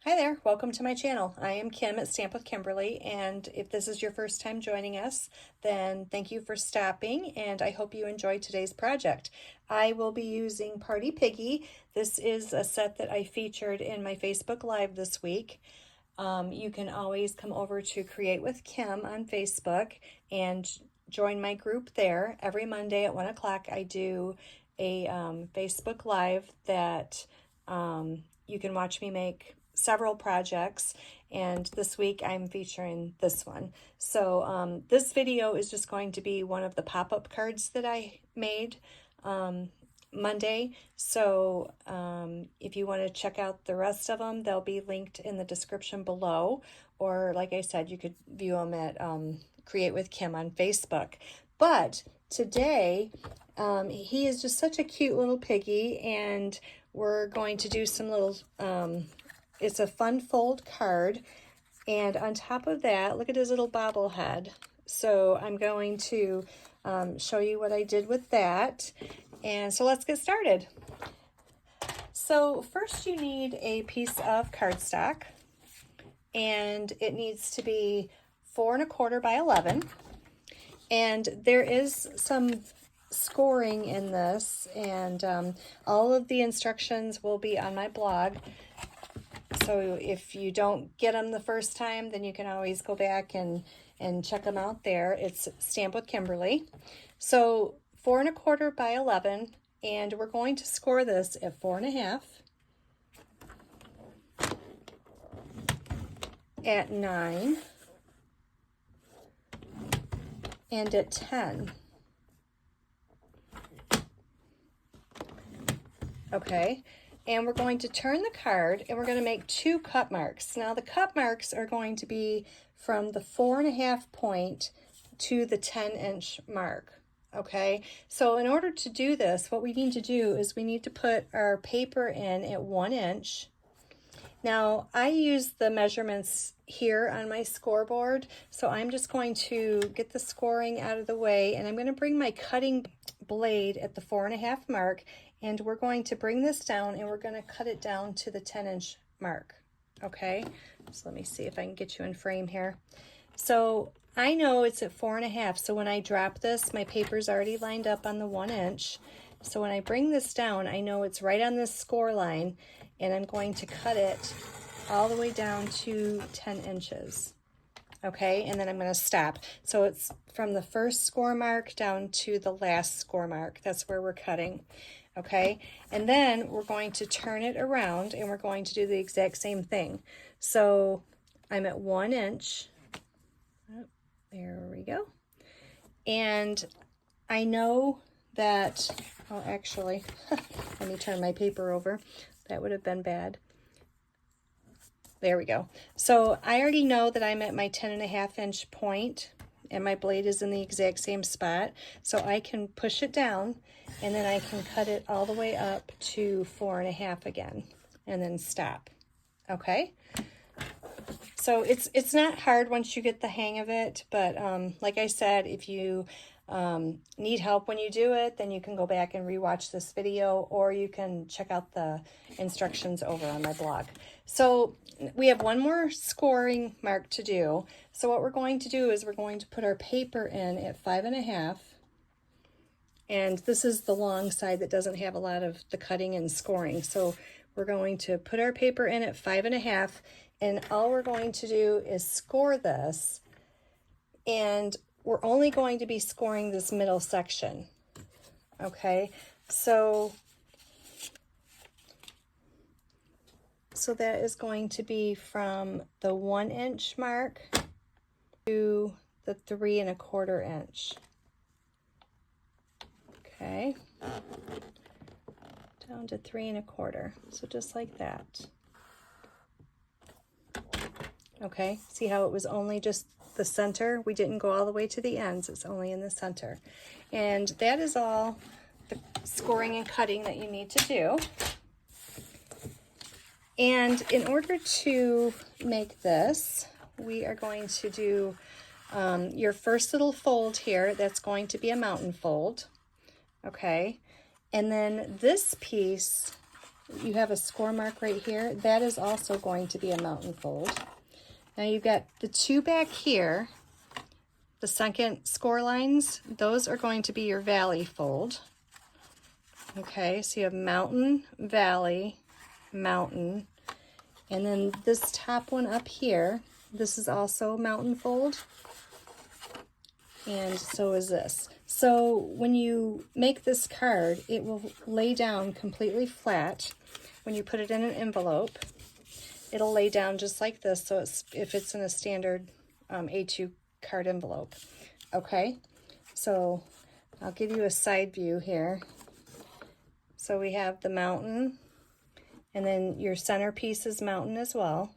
Hi there, welcome to my channel. I am Kim at Stamp with Kimberly, and if this is your first time joining us, then thank you for stopping, and I hope you enjoyed today's project. I will be using Party Piggy. This is a set that I featured in my Facebook Live this week. You can always come over to Create with Kim on Facebook and join my group there. Every Monday at 1 o'clock I do a Facebook Live that you can watch me make several projects, and this week I'm featuring this one. So this video is just going to be one of the pop-up cards that I made Monday. So if you want to check out the rest of them, they'll be linked in the description below, or like I said, you could view them at Create with Kim on Facebook. But today he is just such a cute little piggy, and we're going to do some little it's a fun fold card, and on top of that, look at his little bobble head. So I'm going to show you what I did with that, and so let's get started. So first you need a piece of cardstock, and it needs to be 4 1/4 by 11, and there is some scoring in this, and all of the instructions will be on my blog. So if you don't get them the first time, then you can always go back and check them out there. It's Stamp with Kimberly. So 4 1/4 by 11, and we're going to score this at 4 1/2, at 9, and at 10. Okay. And we're going to turn the card, and we're going to make 2 cut marks. Now the cut marks are going to be from the 4 1/2 point to the 10-inch mark. Okay, so in order to do this, what we need to do is we need to put our paper in at 1 inch. Now I use the measurements here on my scoreboard, so I'm just going to get the scoring out of the way, and I'm going to bring my cutting blade at the 4 1/2 mark, and we're going to bring this down, and we're going to cut it down to the 10-inch mark. Okay, so let me see if I can get you in frame here. So I know it's at 4 1/2, so when I drop this, my paper's already lined up on the 1 inch. So when I bring this down, I know it's right on this score line, and I'm going to cut it all the way down to 10 inches. Okay, and then I'm going to stop. So it's from the first score mark down to the last score mark. That's where we're cutting. Okay, and then we're going to turn it around, and we're going to do the exact same thing. So I'm at 1 inch. Oh, there we go. And I know that, oh, actually, let me turn my paper over. That would have been bad. There we go. So I already know that I'm at my 10 1/2 inch point, and my blade is in the exact same spot. So I can push it down, and then I can cut it all the way up to 4 1/2 again, and then stop. Okay. So it's not hard once you get the hang of it, but like I said, if you need help when you do it, then you can go back and rewatch this video, or you can check out the instructions over on my blog. So we have one more scoring mark to do. So what we're going to do is we're going to put our paper in at 5 1/2, and this is the long side that doesn't have a lot of the cutting and scoring. So we're going to put our paper in at 5 1/2, and all we're going to do is score this, and we're only going to be scoring this middle section. Okay, so that is going to be from the 1 inch mark to the 3 1/4 inch. Okay, down to 3 1/4. So just like that. Okay, see how it was only just the center? We didn't go all the way to the ends. It's only in the center. And that is all the scoring and cutting that you need to do. And in order to make this, we are going to do your first little fold here. That's going to be a mountain fold. Okay, and then this piece you have a score mark right here. That is also going to be a mountain fold. Now you've got the two back here, the second score lines, those are going to be your valley fold. Okay, so you have mountain, valley, mountain, and then this top one up here, this is also a mountain fold, and so is this. So when you make this card, it will lay down completely flat. When you put it in an envelope, it'll lay down just like this, so if it's in a standard A2 card envelope. Okay, so I'll give you a side view here. So we have the mountain, and then your centerpiece is mountain as well,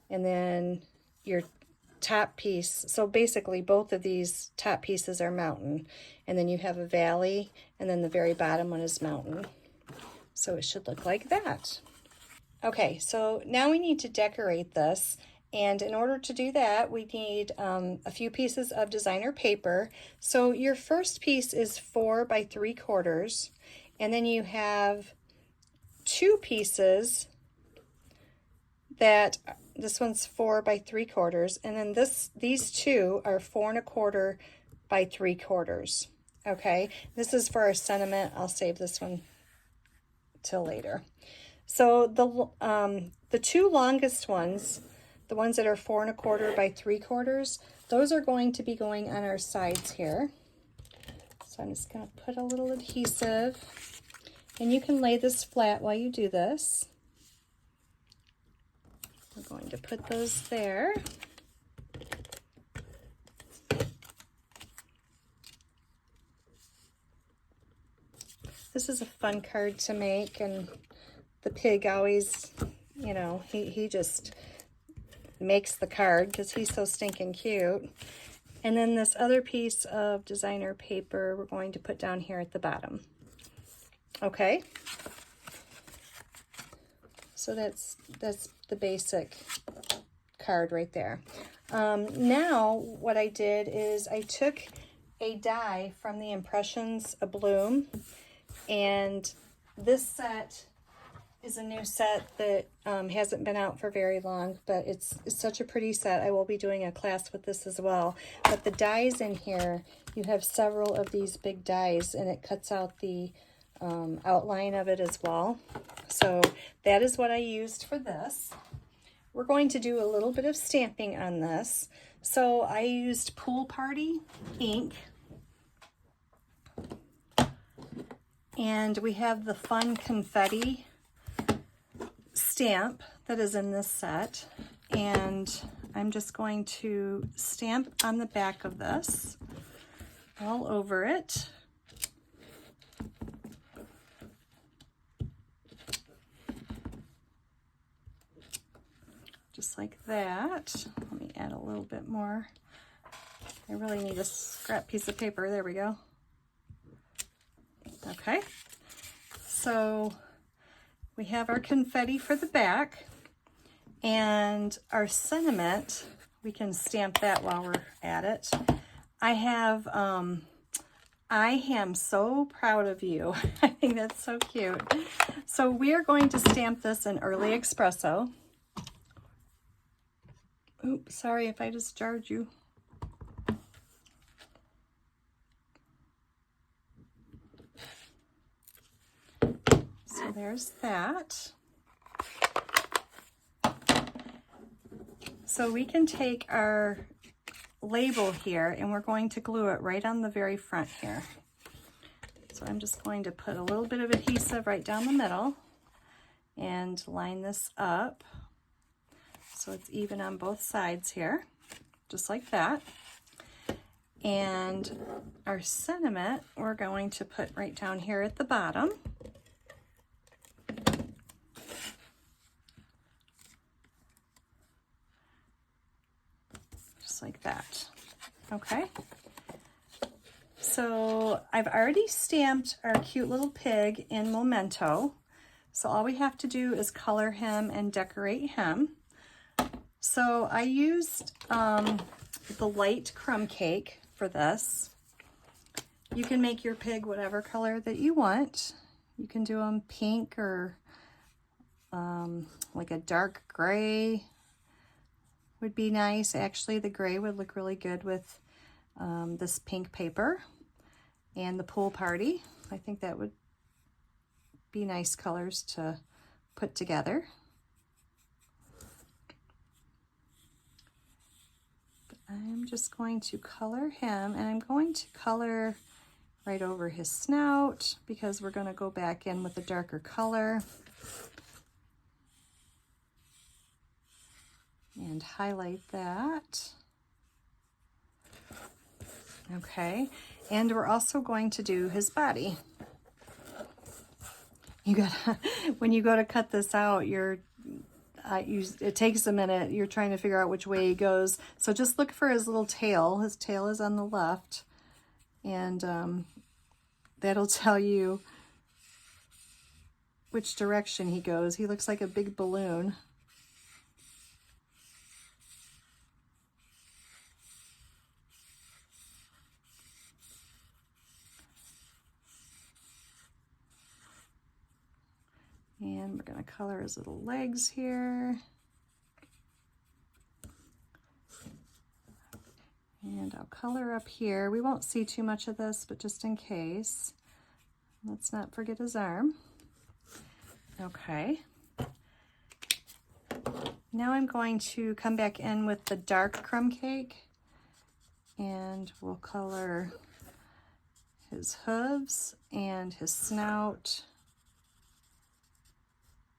and then your top piece, so basically both of these top pieces are mountain, and then you have a valley, and then the very bottom one is mountain. So it should look like that. Okay, so now we need to decorate this, and in order to do that, we need a few pieces of designer paper. So your first piece is 4 by 3/4, and then you have 2 pieces that, this one's 4 by 3/4, and then these two are 4 1/4 by 3/4. Okay, this is for our sentiment. I'll save this one till later. So the two longest ones, the ones that are 4 1/4 by 3/4, those are going to be going on our sides here. So I'm just going to put a little adhesive, and you can lay this flat while you do this. We're going to put those there. This is a fun card to make, and the pig always, you know, he just makes the card because he's so stinking cute. And then this other piece of designer paper we're going to put down here at the bottom. Okay, so that's the basic card right there. Now what I did is I took a die from the Impressions A Bloom, and this set is a new set that hasn't been out for very long, but it's such a pretty set. I will be doing a class with this as well. But the dies in here, you have several of these big dies, and it cuts out the outline of it as well. So that is what I used for this. We're going to do a little bit of stamping on this. So I used Pool Party ink, and we have the Fun Confetti stamp that is in this set, and I'm just going to stamp on the back of this all over it. Just like that. Let me add a little bit more. I really need a scrap piece of paper. There we go. Okay, so we have our confetti for the back, and our sentiment, we can stamp that while we're at it. I have, I am so proud of you. I think that's so cute. So we are going to stamp this in Early Espresso. Oops, sorry if I just jarred you. So there's that. So we can take our label here, and we're going to glue it right on the very front here. So I'm just going to put a little bit of adhesive right down the middle and line this up so it's even on both sides here, just like that. And our sentiment we're going to put right down here at the bottom. Just like that. Okay. So I've already stamped our cute little pig in Memento. So all we have to do is color him and decorate him. So I used the light crumb cake for this. You can make your pig whatever color that you want. You can do them pink or like a dark gray would be nice. Actually, the gray would look really good with this pink paper and the pool party. I think that would be nice colors to put together. But I'm just going to color him, and I'm going to color right over his snout because we're going to go back in with a darker color and highlight that. Okay, and we're also going to do his body. You gotta, when you go to cut this out, it takes a minute. You're trying to figure out which way he goes. So just look for his little tail. His tail is on the left, and that'll tell you which direction he goes. He looks like a big balloon. And we're going to color his little legs here. And I'll color up here. We won't see too much of this, but just in case. Let's not forget his arm. Okay. Now I'm going to come back in with the dark crumb cake, and we'll color his hooves and his snout.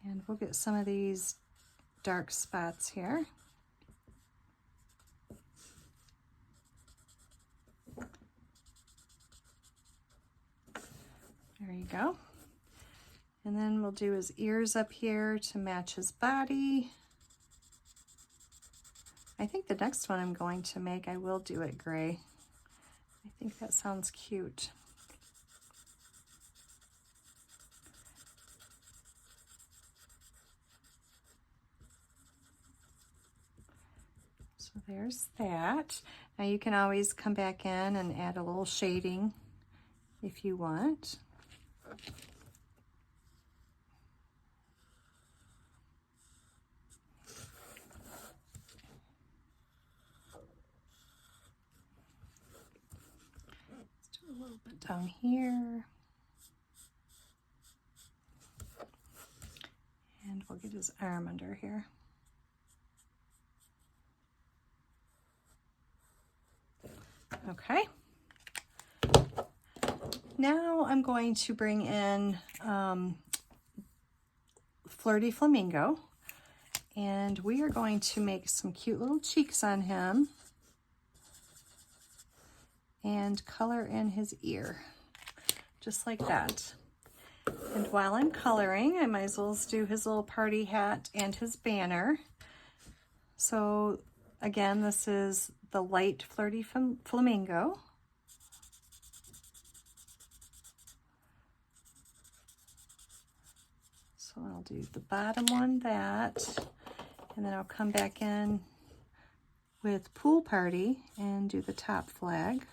And we'll get some of these dark spots here. There you go. And then we'll do his ears up here to match his body. I think the next one I'm going to make, I will do it gray. I think that sounds cute. So there's that. Now you can always come back in and add a little shading if you want. Let's do a little bit down here. And we'll get his arm under here. Okay. Now I'm going to bring in Flirty Flamingo, and we are going to make some cute little cheeks on him and color in his ear, just like that. And while I'm coloring, I might as well do his little party hat and his banner. So again, this is the light Flirty Flamingo. So I'll do the bottom one, that, and then I'll come back in with Pool Party and do the top flag.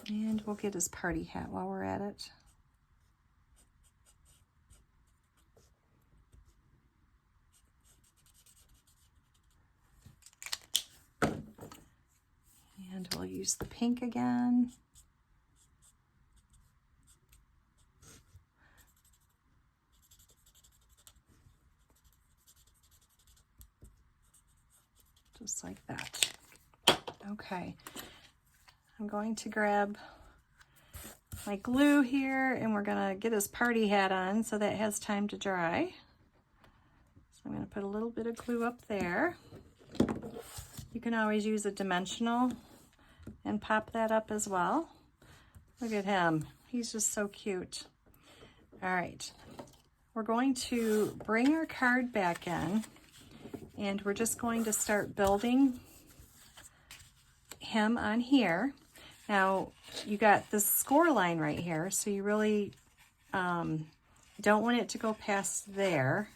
And we'll get his party hat while we're at it. And we'll use the pink again. Just like that. Okay. I'm going to grab my glue here, and we're gonna get his party hat on so that has time to dry. So I'm gonna put a little bit of glue up there. You can always use a dimensional and pop that up as well. Look at him, he's just so cute. All right, we're going to bring our card back in, and we're just going to start building him on here. Now, you got this score line right here, so you really don't want it to go past there,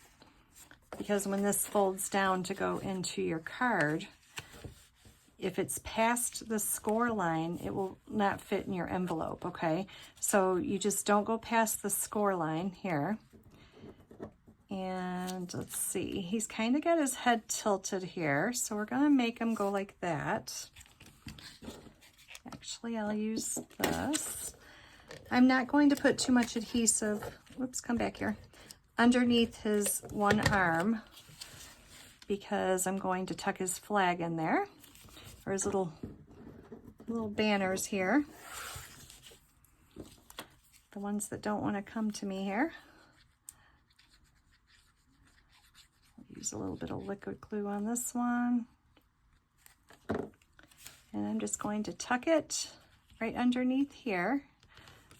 because when this folds down to go into your card, if it's past the score line, it will not fit in your envelope, okay? So you just don't go past the score line here. And let's see, he's kind of got his head tilted here, so we're gonna make him go like that. Actually, I'll use this. I'm not going to put too much adhesive, whoops, come back here, underneath his one arm, because I'm going to tuck his flag in there, or his little banners here. The ones that don't want to come to me here. I'll use a little bit of liquid glue on this one. And I'm just going to tuck it right underneath here,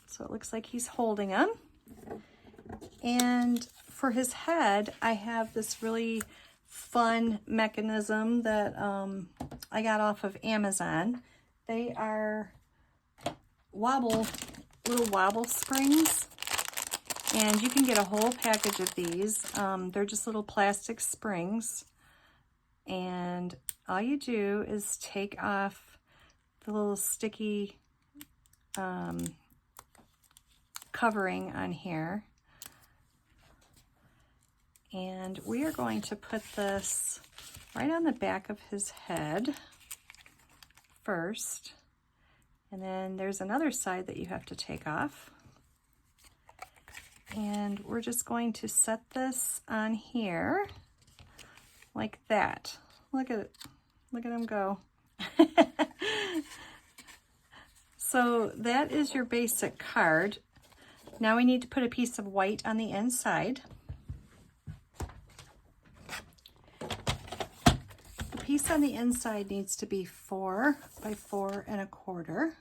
so it looks like he's holding them. And for his head, I have this really fun mechanism that I got off of Amazon. They are little wobble springs, and you can get a whole package of these. They're just little plastic springs, and all you do is take off the little sticky covering on here. And we are going to put this right on the back of his head first. And then there's another side that you have to take off. And we're just going to set this on here like that. Look at it. Look at him go. So that is your basic card. Now we need to put a piece of white on the inside. The piece on the inside needs to be 4 by 4 1/4.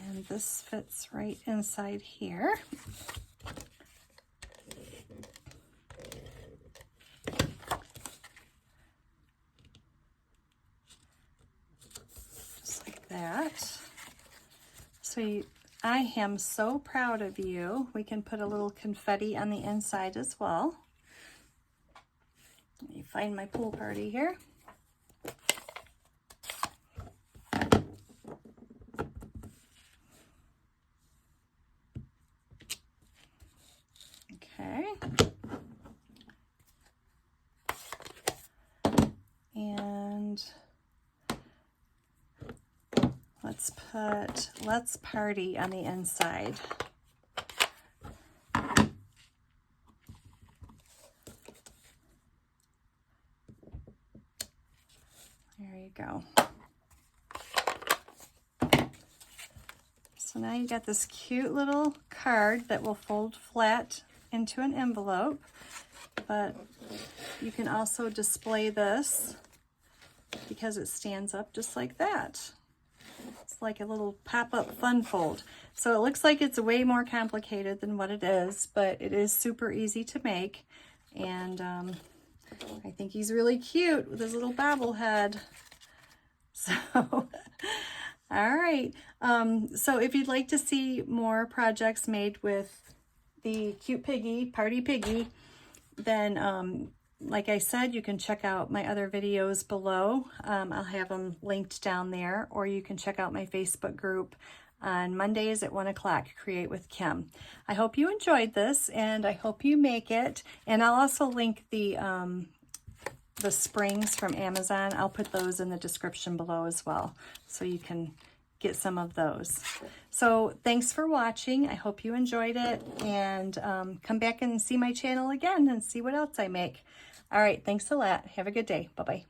And this fits right inside here. Just like that. So I am so proud of you. We can put a little confetti on the inside as well. Let me find my pool party here. Okay. And let's put "Let's Party" on the inside. There you go. So now you got this cute little card that will fold flat into an envelope, but you can also display this because it stands up just like that. It's like a little pop-up fun fold. So it looks like it's way more complicated than what it is, but it is super easy to make. And I think he's really cute with his little bobblehead. So, all right. So if you'd like to see more projects made with the cute Piggy, Party Piggy, then like I said, you can check out my other videos below. I'll have them linked down there, or you can check out my Facebook group on Mondays at 1 o'clock, Create with Kim. I hope you enjoyed this, and I hope you make it. And I'll also link the springs from Amazon. I'll put those in the description below as well, so you can get some of those. So thanks for watching. I hope you enjoyed it, and come back and see my channel again and see what else I make. All right, thanks a lot. Have a good day. Bye-bye.